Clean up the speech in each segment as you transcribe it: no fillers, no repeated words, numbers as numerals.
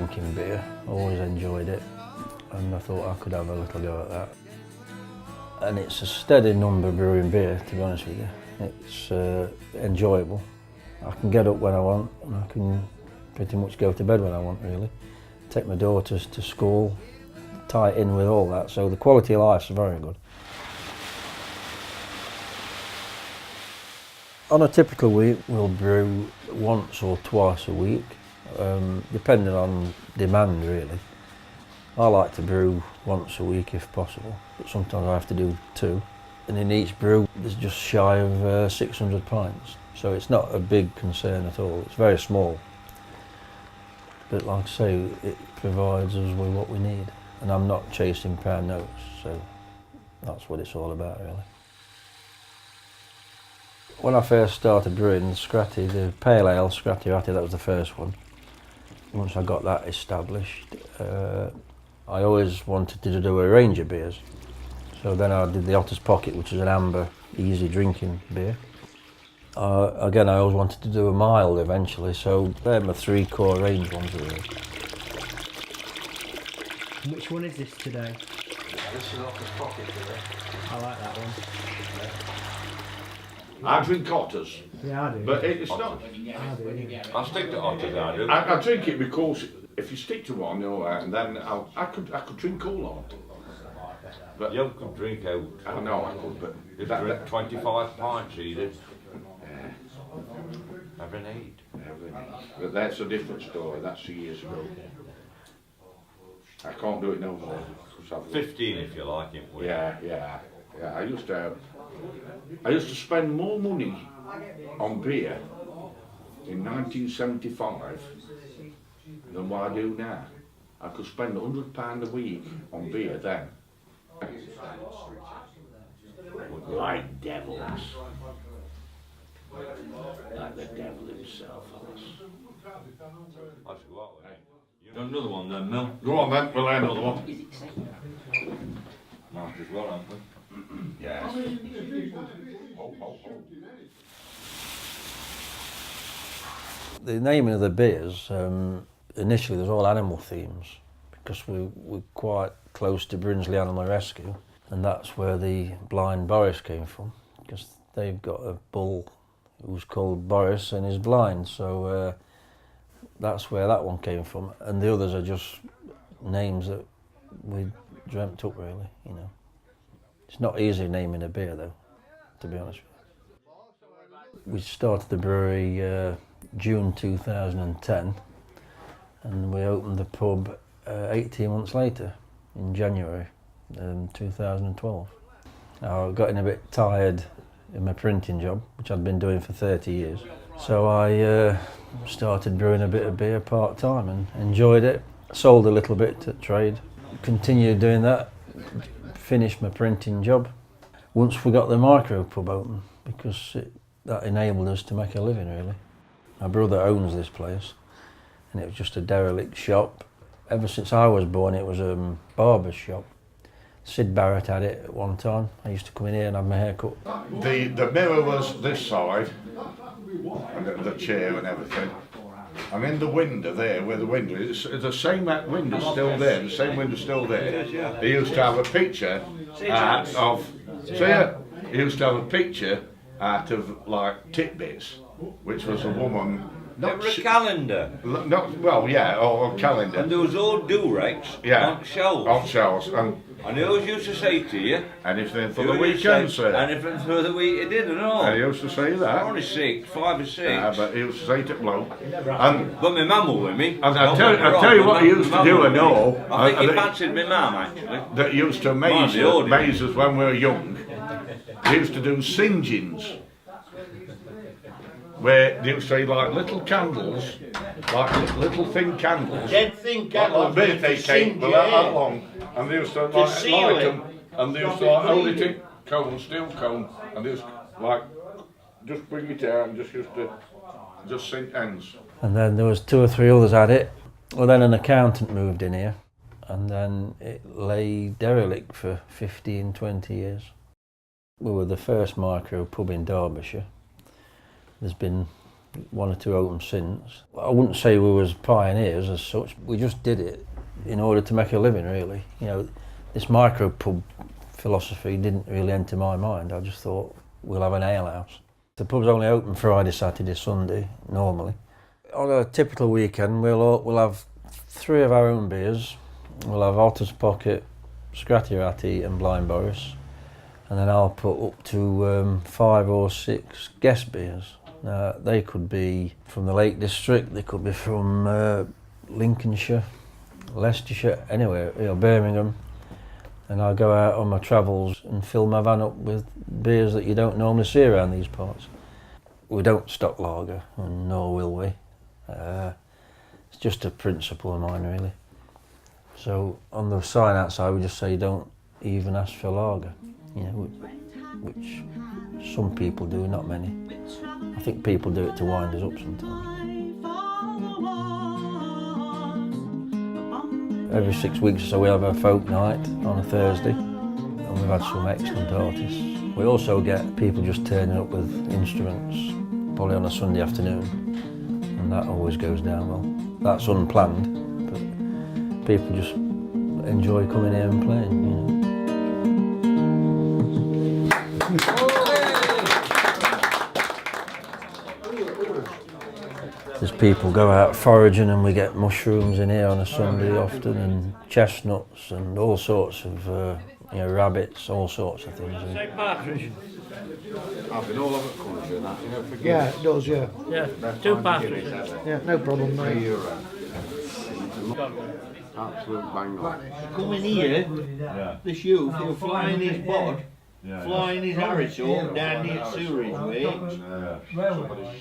drinking beer, always enjoyed it, and I thought I could have a little go at that. And it's a steady number brewing beer, to be honest with you. It's enjoyable. I can get up when I want, and I can pretty much go to bed when I want, really. Take my daughters to school, tie it in with all that, so the quality of life's very good. On a typical week, we'll brew once or twice a week, depending on demand, really. I like to brew once a week if possible, but sometimes I have to do 2. And in each brew, there's just shy of 600 pints, so it's not a big concern at all. It's very small, but like I say, it provides us with what we need. And I'm not chasing pound notes, so that's what it's all about, really. When I first started brewing Scratty, the Pale Ale Scratty Ratty, that was the first one. Once I got that established, I always wanted to do a range of beers. So then I did the Otter's Pocket, which is an amber, easy drinking beer. Again, I always wanted to do a mild eventually, so they're my 3 core range ones, really. Which one is this today? This is Otter's Pocket today. I like that one. I drink Otters. Yeah, I do. But it's not. I do, yeah. I stick to Otters, I do. I drink it because if you stick to one, you know, and then I could drink all on. But You could drink out. I know I could, but You that, drink 25 pints, you did. yeah, Every night. but that's a different story. That's years ago. I can't do it no more. 15 if you like it. Will you? Yeah. I used to spend more money on beer in 1975 than what I do now. I could spend £100 a week on beer then. Like devils. Like the devil himself. I should go out with it. You got another one then, Mel? Go on then, we'll have another one. Might as well, haven't we? Yes. The naming of the beers, initially there's all animal themes, because we're quite close to Brinsley Animal Rescue, and that's where the blind Boris came from, because they've got a bull who's called Boris and is blind, so that's where that one came from, and the others are just names that we dreamt up, really, you know. It's not easy naming a beer though, to be honest with you. We started the brewery June 2010, and we opened the pub 18 months later, in January 2012. I got in a bit tired in my printing job, which I'd been doing for 30 years. So I started brewing a bit of beer part-time and enjoyed it. Sold a little bit to trade, continued doing that, finished my printing job. Once we got the micro pub open, because that enabled us to make a living, really. My brother owns this place, and it was just a derelict shop. Ever since I was born, it was a barber's shop. Sid Barrett had it at one time. I used to come in here and have my hair cut. The mirror was this side, and the chair and everything. And in the window there, where the window is, the same window's still there, the same window's still there. He used to have a picture of, he used to have a picture out of like Titbits, which was a woman. It was a calendar. Or a calendar. And there was all do-rags on shelves. On shelves. And he always used to say to you, anything for the weekend, sir. Anything for the week, he did and all. And he used to say that. Only 5 or 6. Yeah, but he used to say to bloke. But my mum was with me. And I'll tell you what he used to do, I know. I think he fancied my mum, actually. That used to amaze us when we were young. He used to do singeings, where they used to say like little candles, like little thin candles. Dead thin candles. Like birthday cake, but that long. And they used to light them, and they used to hold it in cone, steel cone, and they used to like just bring it out and just used to just sink ends. And then there was 2 or 3 others at it. Well, then an accountant moved in here, and then it lay derelict for 15, 20 years. We were the first micro pub in Derbyshire. There's been one or two opened since. I wouldn't say we was pioneers as such. We just did it in order to make a living, really. You know, this micro pub philosophy didn't really enter my mind. I just thought we'll have an ale house. The pub's only open Friday, Saturday, Sunday normally. On a typical weekend, we'll have 3 of our own beers. We'll have Otter's Pocket, Scratty Ratty, and Blind Boris. And then I'll put up to 5 or 6 guest beers. Now, they could be from the Lake District, they could be from Lincolnshire, Leicestershire, anywhere, you know, Birmingham. And I go out on my travels and fill my van up with beers that you don't normally see around these parts. We don't stock lager, and nor will we. It's just a principle of mine, really. So on the sign outside, we just say don't even ask for lager, you know, which some people do, not many. I think people do it to wind us up sometimes. Every 6 weeks or so we have a folk night on a Thursday, and we've had some excellent artists. We also get people just turning up with instruments, probably on a Sunday afternoon, and that always goes down well. That's unplanned, but people just enjoy coming here and playing, you know. There's people go out foraging and we get mushrooms in here on a Sunday often, and chestnuts and all sorts of, you know, rabbits, all sorts of things. Say partridge. I've been all over the country and that, you know, forget. Yeah, it does, yeah. Yeah, 2 partridges. Yeah, no problem, mate. €3. Absolute bang on. Coming here, this youth, he'll fly in his bod, fly in his Harrisson down the sewerage way,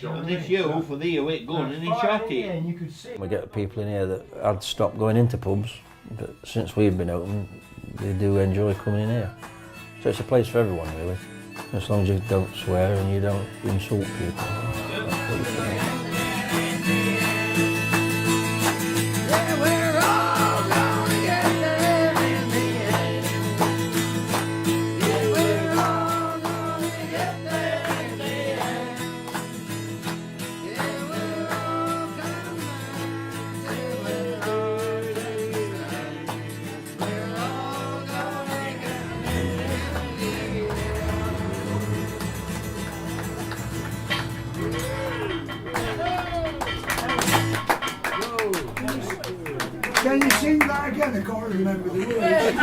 and this youth with the wet gun and he shot it. We get people in here that had stopped going into pubs, but since we've been open, they do enjoy coming in here. So it's a place for everyone, really, as long as you don't swear and you don't insult people. That's what you should do. Can you sing that again? I can't remember the words.